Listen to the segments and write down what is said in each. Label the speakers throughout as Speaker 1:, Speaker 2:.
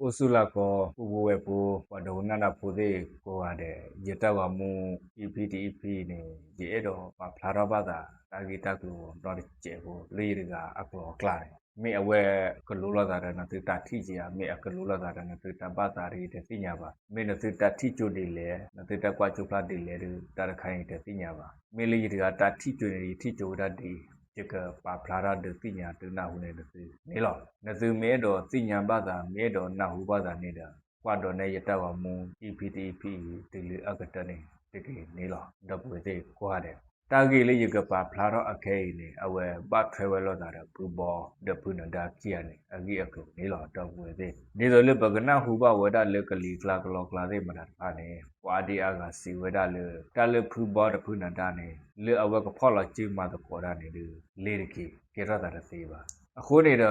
Speaker 1: Usula ko uwepo wadona na pode ko ade yetawa mu EPDP ne jeedo pa plarabada tagita ko dor chego leiriga aklo klare me awe kalula da na tita tijia me akalula da na tita batari te tinya ba me na tita ticho de le na tita kwa chupla de le tar khain te tinya ba me leiriga ta ticho ne ticho da de jeka pa plara de tinya te na hu ne de ne lo na zu me do tinya ba da me do na hu ba da ne da kwa do ne yatawa mu EPDP te le agata ne te ke ne lo da pu te kwa de Tagi le yuga pa plaro akei ne awe ba travel da pubo de punada kia ne agi aklo ni lo to we de ni do le bagana hu ba weda le kali kla klo kla de ma da ne wa di aga si weda le ta le pubo de punada ne le awe ko phola chi ma de ko da ne le de ki ke ra da se ba အခုနေတာ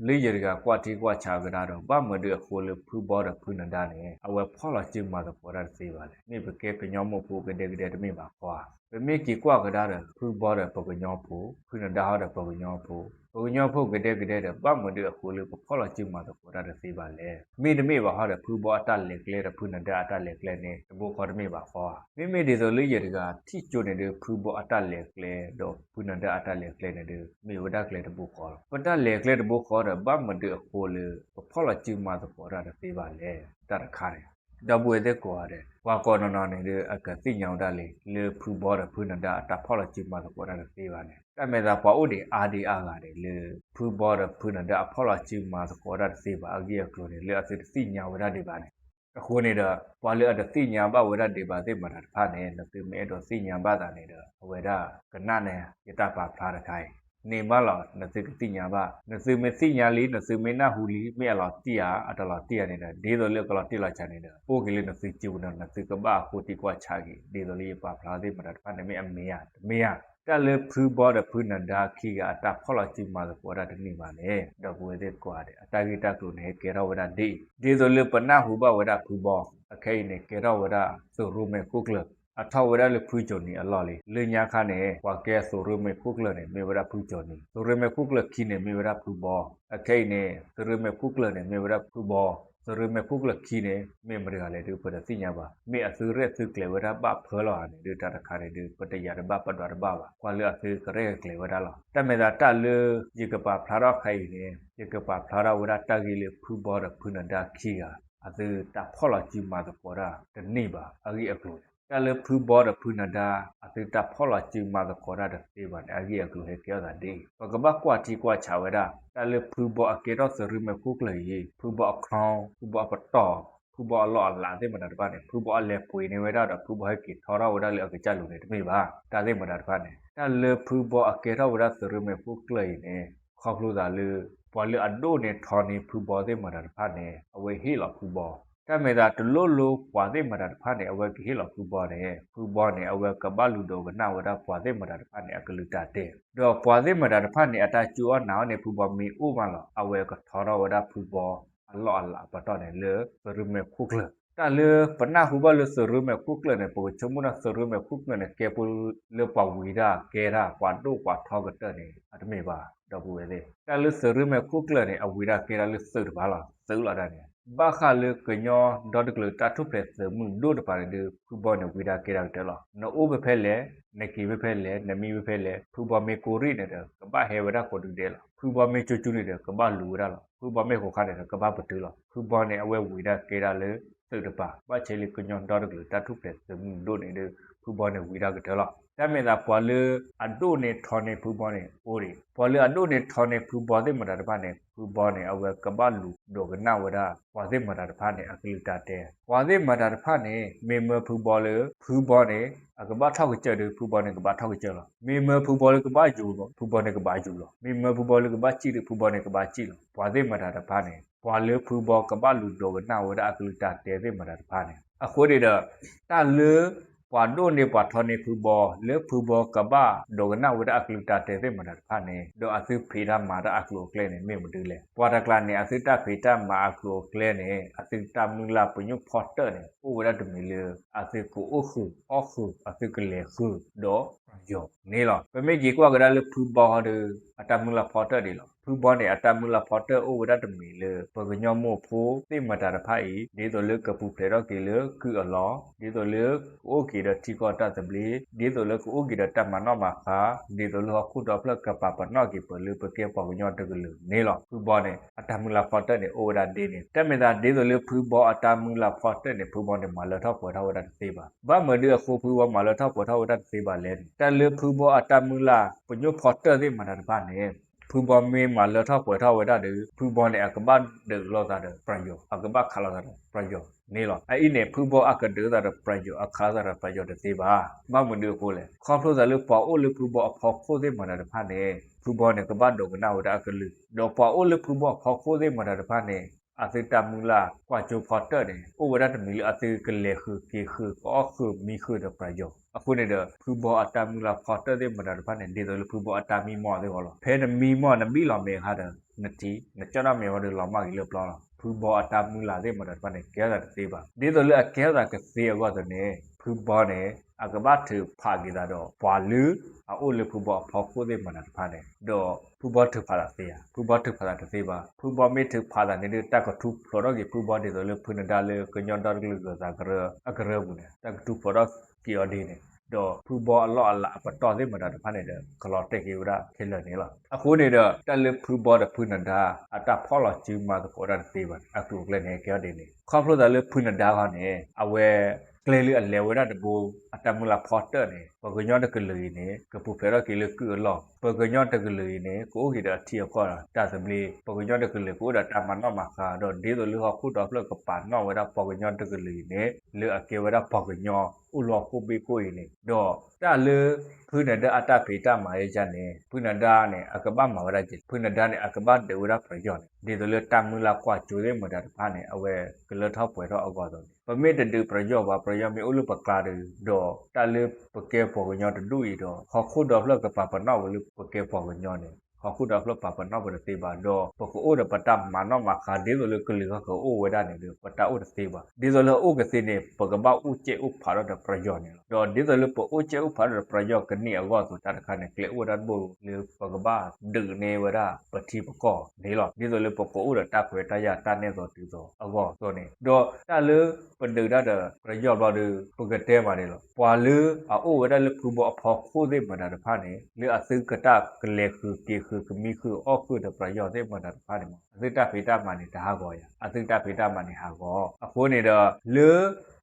Speaker 1: လေရကကွာတီကွာချာကနာတော့ဘာမတဲ့ခိုလဖူဘောရဖူနဒါနေအဝဲဖောလာချင်မှာတော့ပေါ်ရသေးပါလေမိဘကဲပညောမဖို့ကတဲ့ကတဲ့တမိပါကွာပမိကီကွာကဒါရဖူဘောရပကညောဖို့ဖူနဒါရပကညောဖို့ပကညောဖို့ကတဲ့ကတဲ့ဘာမတဲ့ခိုလဖောလာချင်မှာတော့ပေါ်ရသေးပါလေမိတမိပါဟာဖူဘောအတလေကလေဖူနဒါအတလေကလေနေဘိုခေါ်တမိပါကွာမိဒီဆိုလေရကထိကျွနေတဲ့ဖူဘောအတလေကလေတော့ဖူနဒါအတလေကလေနေမိဝဒကလေတဘိုခေါ်တာလေကလေတဘိုခေါ်ရဘာမတဲ့ခိုလဖောလာချင်မှာတော့ပေါ်ရသေးပါလေတရခါရဒဘွေတဲ့ကွာတဲ့ဝါကောနော်နေတဲ့အကတိညောင်တာလေဖူဘောရဖူနဒါအတဖောလာချင်မှာတော့ပေါ်ရသေးပါလေတမေသာပွားဥဒီအာဒီအာကတဲ့လေဖူဘောရဖူနဒါအဖောလာချင်မှာတော့ပေါ်ရသေးပါအကြီးကလို့လေအစစ်တိညောင်ဝရတဲ့ပါလေအခုနေတာပွာလေအတတိညာဘဝရတဲ့ပါတဲ့မှာဖာနေနသိမဲတော့တိညာဘတာနေတော့ဝရကနနဲ့ယတပါဖာရခိုင်နေမလာနသိကတိညာဘနသိမေတိညာလေးနသိမေနဟူလီမဲလာတိယာအတလာတိယာနေတဲ့ဒေတော်လေကလာတိလာချနေတဲ့ပိုးကလေးနသိကျူနနသိကဘာကိုတိကွာချာကြီးဒေတော်လေးပါဖလာတဲ့မှာဖာနေမဲအမေရမေရတလေဖူဘောတဲ့ဖူနန္ဒာခိကအတဖောလာချိမာပေါ်ရတဲ့နေပါလေတော့ဝေတဲ့ကွာတဲ့အတဂိတကလို့နေကေရဝဒဒီဒေတော်လေပနာဟူဘဝဒဖူဘောအခိနေကေရဝဒဆိုရူမေကုကလအထဝရလေဖူဂျိုနီအလော်လေလေညာခနဲ့ဝါကဲဆိုရမေကုကလနဲ့မေဝရဖူဂျိုနီဆိုရမေကုကလခိနေမေဝရဖူဘောအခိနေဆိုရမေကုကလနဲ့မေဝရဖူဘောဆိုရမေကုကလခိနေမေမရလေဒီပဒတိညာပါမေအစရဲစကလေဝရဘဖောလာနေဒီတရခါနေဒီပတရဘပဒရဘကွာလေအစကရဲကလေဝရလာတမေတာတလေယကပါဖလာရခိုင်နေယကပါဖလာရဝရတဂီလေဖူဘောရဖူနန္ဒာခိကအစတဖောလာချိမာတပေါ်တာတနေပါအကြီးအကလို့တလေဖူဘောရဖူနန္ဒာအစတဖောလာချိမာတပေါ်တာတေပါအကြီးအကလို့ဟဲ့ကြောတာဒီပကဘကွာတီကွာချဝရတလေဖူဘောအကေတော့စရမေခုကလေဖူဘောအခေါင်ဖူဘောပတော်ဖူဘောလောလာတဲ့မနာတပါနဲ့ဖူဘောအလဲပွေနေဝရတော့ဖူဘောဟဲ့ကေထောရဝရလေအကကြလို့နေတမေပါတာတဲ့မနာတပါနဲ့တလေဖူဘောအကေတော့ဝရစရမေခုကလေနေခေါပလို့သာလေပွာလေအဒိုနဲ့ထော်နေဖူဘောတဲ့မနာတပါနဲ့အဝေဟေလာဖူဘောတမေသာတလို့လို့ပွာတဲ့မနာတပါနဲ့အဝေဟေလာဖူဘောနဲ့ဖူဘောနဲ့အဝေကဘလူတော့ကနာဝရပွာတဲ့မနာတပါနဲ့အကလူတာတဲ့တော့ပွာတဲ့မနာတပါနဲ့အတာကျူအနာနဲ့ဖူဘောမီဥမလာအဝေကထောရဝရဖူဘောအလောအလာပတော့နဲ့လေစရမေခုကလတလေပနာဟုဘလစရမေခုကလနဲ့ပိုချမနာစရမေခုကလနဲ့ကေပူလေပဝီရာကေရာကွာဒိုကွာထောကတဲ့နဲ့အတမေပါတော့ဘူးလေတလေစရမေခုကလနဲ့အဝီရာကေရာလေစရပါလားစရလာတဲ့ဘာခါလေကညောဒေါ်တကလတာထုပရက်စမှုဒိုတပါတဲ့ဖူဘောနဲ့ဝီရာကေရာတဲ့လားနော်အိုဘဖဲလေနကီဘဖဲလေနမီဘဖဲလေဖူဘောမေကိုရီနဲ့ကဘာဟေဝရကိုတူတဲ့လားဖူဘောမေချူချူနေတဲ့ကဘာလူရလားဖူဘောမေကိုခါတဲ့ကဘာပတူလားဖူဘောနဲ့အဝဲဝီရာကေရာလေစရပါဘာချေလီကညောဒေါ်တကလတာထုပရက်စမှုဒိုနေတဲ့ဖူဘောနဲ့ဝီရာကတဲ့လားတမေသာပွာလေအဒိုနဲ့ထော်နေဖူဘောနဲ့အိုရီပွာလေအဒိုနဲ့ထော်နေဖူဘောတဲ့မတာတပါနဲ့ဖူဘောနဲ့အဝဲကဘာလူဒိုကနာဝရပွာတဲ့မတာတပါနဲ့အကလိတာတဲ့ပွာတဲ့မတာတပါနဲ့မေမဖူဘောလေဖူဘောနဲ့အကဘာထောက်ကြတဲ့ဖူဘောနဲ့ကဘာထောက်ကြလားမေမဖူဘောလေကဘာယူလို့ဖူဘောနဲ့ကဘာယူလို့မေမဖူဘောလေကဘာကြည့်တယ်ဖူဘောနဲ့ကဘာကြည့်လို့ပွာတဲ့မတာတပါနဲ့ပွာလေဖူဘောကဘာလူဒိုကနာဝရအကလိတာတဲ့မတာတပါနဲ့အခုဒီတော့တလေပွာဒိုနေပွာထော်နေဖူဘောလေဖူဘောကဘာဒိုကနာဝဒအကလူတာတဲ့မနာဖာနေဒိုအသုဖေရာမာဒအကလူကလဲနေမေမတူလေပွာတကလာနေအသုတဖေတာမာအကလူကလဲနေအသုတမူလာပညုဖော်တဲ့နေဥဝရတမီလေအသုကိုအခုအခုအသုကလေခုဒိုယောနေလောပမေကြီးကွာကရလေဖူဘောဒအတမူလာဖော်တဲ့ဒီလောဖူ ผู้บอลเนี่ยตามมือละพอเตอร์โอเวอร์ดัตมีเลยเปิดยอมโม่ผู้ที่มาจากไพ่ดีตัวเลือกกับผู้เพลย์กี่เลือกคืออ๋อล้อดีตัวเลือกโอกี่เดที่ก็ตัดสินลีดีตัวเลือกโอกี่เดตามมันนอกมาค่ะดีตัวเลือกคู่ดอกเลือกกับปะปนนอกกี่เปิดเลือกเปิดเกี่ยวกับยอดตะกุลือนี่หรอผู้บอลเนี่ยตามมือละพอเตอร์เนี่ยโอเวอร์ดัตดีเนี่ยแต่ไม่ได้ดีตัวเลือกผู้บอลตามมือละพอเตอร์เนี่ยผู้บอลเนี่ยมาเลยเท่าปวดเท่าดัตตีบ้าบ้าเมื่อเดือคู่ผู้บอลมาเลยเท่าปวดเท่าดัตตีบ้าเล่นแต่เลือกผู้บอลตามมือละปยพอเตอร์ที่มาจากบ้านเนี่ยผู้บอลมีมาเลท่าป่วยเท่าไว้ได้หรือผู้บอลเนี่ยอักบ้านเดือดร้อนได้ประโยชน์อักบ้านขาลได้ประโยชน์นี่หรอไอ้เนี่ยผู้บอลอักเดือดได้ประโยชน์อักขาลได้ประโยชน์ที่บ้าบ้านมันเดือดกูเลยความรู้สึกเรื่องปอโอหรือผู้บอลพอโคตรมันได้ผ่านเนี่ยผู้บอลเนี่ยกับบ้านโดนหน้าได้อักลือโดนปอโอหรือผู้บอลพอโคตรมันได้ผ่านเนี่ยอาศัยตามมือละกว่าจูพอเตอร์เนี่ยโอเวอร์ดัตมีอาศัยกันเลยคือกี่คือก็คือมีคือได้ประโยชน์အခုနေတော့ဖူဘောအတမူလာဖော်တဲ့တဲ့မတာတဖက်နဲ့ဒီတော့ဖူဘောအတမီမော်တဲ့ဟောလို့ဖဲနမီမော်နမီလောင်မေခါတဲ့နတီနကြရမေဟောတဲ့လောင်မကြီးလို့ပြောလားဖူဘောအတမူလာတဲ့မတာတဖက်နဲ့ကဲတာသေးပါဒီတော့လေအကဲတာကသေးရောတဲ့နဲ့ဖူဘောနဲ့အကပတ်ထဖာကြီးတာတော့ဘွာလူအိုလေဖူဘောဖော်ဖို့တဲ့မတာတဖက်နဲ့တော့ဖူဘောထဖာတာသေးရဖူဘောထဖာတာသေးပါဖူဘောမေထဖာတာနေတဲ့တက်ကထုဖလော်တော့ဖူဘောတဲ့တော့လေဖုန်ဒါလေကညွန်တော်ကလေးကစားကြရအကရဘူးနဲ့တက်ထုဖလော်ကီအော်ဒီနဲ့တော့ဖူဘောအလော့အလာပတ်တော်သေးမတာတဖက်နေတဲ့ကလော်တက်ကေဝရခေလနေလားအခုနေတော့တက်လေဖူဘောတဲ့ဖုန်ဒါအတဖော်လာချီမာတော့ရတဲ့သေးပါအခုကလည်းနေကြတယ်နေခေါဖလို့တယ်လေဖုန်ဒါကနေအဝဲကလေးလေးအလဲဝရတဲ့ဘူအတမူလာဖော်တဲ့နေပကညောတကလေးနေကပူဖဲရကလေးကူလောပကညောတကလေးနေကိုဟိတာတီခေါ်တာတသပလီပကညောတကလေးကိုဒါတမနောမှာခါတော့ဒီလိုလူဟခုတော့ဖလကပန်နောဝရပကညောတကလေးနေလေအကေဝရပကညောဥလောကိုဘေကိုနေတော့တလေဖုန်တဲ့အတဖေတာမာရဲ့ကြနေဖုန်ဒါနဲ့အကပမာဝရจิตဖုန်ဒါနဲ့အကပဒေဝရပယောဒီလိုလေတမူလာကွာကျိုးတဲ့မတာတဖာနဲ့အဝဲကလထောက်ပွဲတော့အောက်တော့ပမေတတူပယောပါပယောမေဥလပကလာတော့တလေပကေပေါ်ကညောတလူရီတော့ခခုတော့ဖလကပပနောဝလူပကေပေါ်ကညောနေခခုတော့ဖလပပနောဝရတေပါတော့ပကိုအိုဒပတမနောမခါဒီလိုကလီကကိုဝဒနေလို့ပတာအိုတသေးပါဒီလိုအိုကစီနေပကပောက်ဥကျေဥဖာတော့ပယောနေတော့ဒီလိုပဥကျေဥဖာတော့ပယောကနေအောဆိုတာတခါနဲ့ကလေဝဒတ်ဘူလေပကဘာဒုနေဝရပတိပကောနေလို့ဒီလိုပကိုအိုတခွေတရတနေဆိုတူဆိုအောဆိုနေတော့တလေပဒဒတဲ့ပယောဘာဒပကတဲပါနေလို့ပွာလူအိုဝဒလေဖူဘောအဖော်ခိုးသေးမတာတဖာနေလေအစကတကလေခုတီခုကမီခုအော့ခုတဲ့ပယောသေးမတာတဖာနေအစတဖေတာမနေတာကောရအစတဖေတာမနေဟာကောအခုနေတော့လေ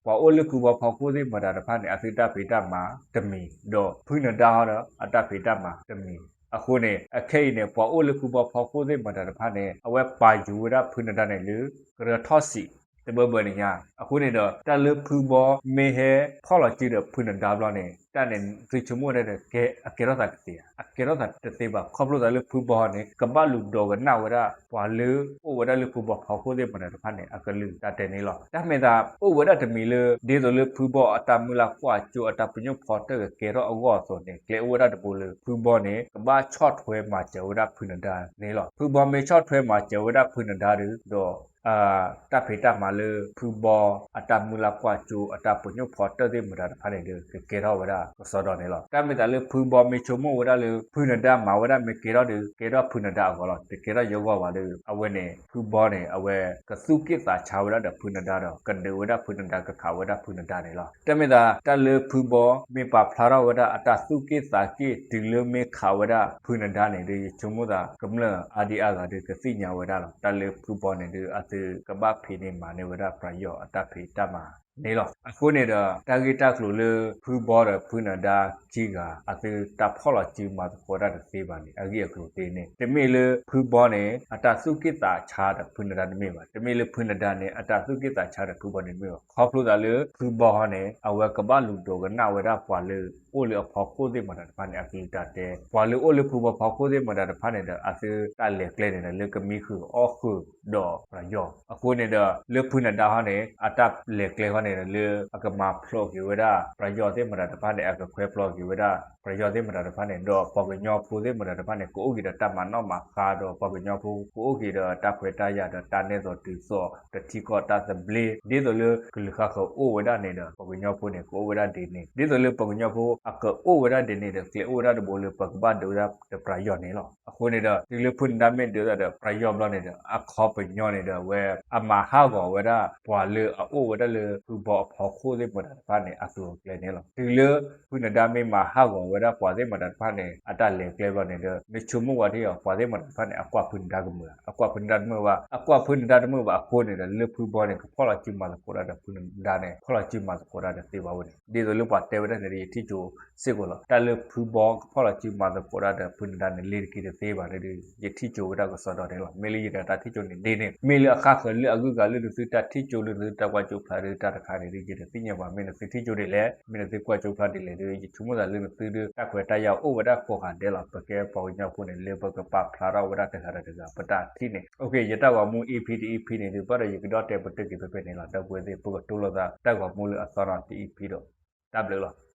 Speaker 1: ပွာအိုလကူဘောဖော်ခိုးသေးမတာတဖာနေအစတဖေတာမှာတမီတော့ဖုန်ဒါတော့အတဖေတာမှာတမီအခုနေအခိတ်နေပွာအိုလကူဘောဖော်ခိုးသေးမတာတဖာနေအဝဲပါယူရဖုန်ဒါနေလေကရထော့စီတဘဘနေညာအခုနေတော့တလဖူဘောမေဟဲဖော်လာကြည့်တဲ့ဖုန်ဒါဘလနေတန်နေသူချမိုးတဲ့ကဲအကေရောတာတေအကေရောတာတေပါခေါပလို့တယ်ဖူဘောနေကပလူတော့ကနာဝရပွာလူအိုဝရလူဖူဘောဖော်ခိုးတဲ့မတဲ့ဖာနေအကလူတတဲ့နေလောဒါမဲ့သာအိုဝရတမီလေဒီဆိုလေဖူဘောအတမူလာကွာကျိုအတပညုဖော်တဲ့ကေရောအောဆိုနေကလေဝရတပူလေဖူဘောနေကပချော့ထွဲမှာကျဝရဖုန်ဒါနေလောဖူဘောမေချော့ထွဲမှာကျဝရဖုန်ဒါတော့တဖေတာမလေဖူဘောအတမူလာကွာကျိုအတပညုဖော်တဲ့မတဲ့ဖာနေကေရောဝရစောတော့နေလောတမေတလေဖူဘောမေချုံမဝရလေဖုန်ဒါမာဝရမေကေရောဖုန်ဒါကောလောကေရောယောဂပါလေအဝဲနေဖူဘောနေအဝဲကစုကိတာချာဝရတဲ့ဖုန်ဒါတော့ကနေဝရဖုန်ဒါကခဝရဖုန်ဒါနေလောတမေတာတလေဖူဘောမေပါဖလာရဝရအတစုကိတာကိဒီလမေခဝရဖုန်ဒါနေဒီချုံမတာကမလအာဒီအာကဒီကစိညာဝရလောတလေဖူဘောနေဒီအသကပဖေနေမာနေဝရပယောအတဖေတမနေလောအခုနေတော့တာဂီတက်လို့လေဖူဘောရဖုန်ဒါကြီးကအသတဖော်လာကြီးမှာပေါ်ရတဲ့သေးပါနေအကြီးအခုသေးနေတမေလေဖူဘောနေအတစုကိတာချာတဲ့ဖုန်ဒါတမေပါတမေလေဖုန်ဒါနေအတစုကိတာချာတဲ့ဖူဘောနေမေခေါဖလို့တာလေဖူဘောနေအဝဲကပလူတော့ကနဝရပွာလေအိုလေဖော်ခိုးသေးမှာတဲ့ဖာနေအကြီးတတဲ့ပွာလေအိုလေဖူဘောဖော်ခိုးသေးမှာတဲ့ဖာနေတဲ့အသတလေကလေးနေလေကမီခုအော်ခုတော့ပယောအခုနေတော့လေဖုန်ဒါဟာနေအတလေကလေးဟာ နေလေအကမာဖလော့ကေဝဒါပရယောတဲ့မရတဖာနေအကခွဲဖလော့ကေဝဒါပရယောတဲ့မရတဖာနေတော့ပကညောဖူတဲ့မရတဖာနေကိုအိုကီတမနောမှာခါတော့ပကညောဖူကိုအိုကီတခွဲတရတော့တနေတော့တူစောတတိကောတသဘလီဒီတော့လေကလခါခိုအိုဝဒါနေတော့ပကညောဖူနေကိုဝဒါဒီနေဒီတော့လေပကညောဖူအကအိုဝဒါဒီနေတဲ့ကလေအိုဒါဘိုလေပကဘာဒိုဒါပရယောနေလောအခုနေတော့ဒီလေဖွန်ဒါမင်တော့ပရယောဘလောနေတော့အခါပညောနေတော့ဝဲအမဟာကောဝဒါပွာလေအိုဝဒါလေဘူဘောဖော်ခိုးတဲ့မရတဖာနေအဆူကလေနေလောဒီလေဖွန်ဒါမင်မှာဟာကောဝဒါပွာတဲ့မရတဖာနေအတလေကလေဘလောနေတော့မချုံမဝဒီပွာတဲ့မရတဖာနေအကွာဖွန်ဒါကမအကွာဖွန်ဒါမဝအကွာဖွန်ဒါမဝအခုနေတယ်လေဖူဘောနေဖော်လာချိမာကိုရတဲ့ဖွန်ဒါနေဖော်လာချိမာကိုရတဲ့တေပါဝင်ဒီလိုလို့ပတ်တယ်ဝတဲ့နေတီချိုစစ်ကိုလောတလေဖူဘောဖော်လာချိမာကိုရတဲ့ဖွန်ဒါနေလေကီတဲ့သေးပါတယ်ဒီယတိချိုဒါကိုစောတော့တယ်လောမေလီရတာတိချိုနေနေမေလီအခါခလေအကူကလေသူတတိချိုလေတကွာချိုဖလာရတာတခါနေဒီကတိညာပါမင်းစစ်တိချိုတွေလေမင်းစစ်ကွာချိုဖလာတယ်လေဒီချုံမသာလေသူတက်ခွဲတက်ရောက်အိုဝဒါကိုဟာတယ်လောပကဲပေါ်ညောက်ဖို့နေလေဘကပဖလာရဝဒါတခါတကပတာတိနေโอเคယတဝမူ EPTEP နေဒီပတ်ရရကတော့တဲ့ပတက်ကိပဲနေလာတော့ပွဲသေးပုကတိုးလို့တာတက်ကွာမူလအစောရတီ EP တော့တပ်လို့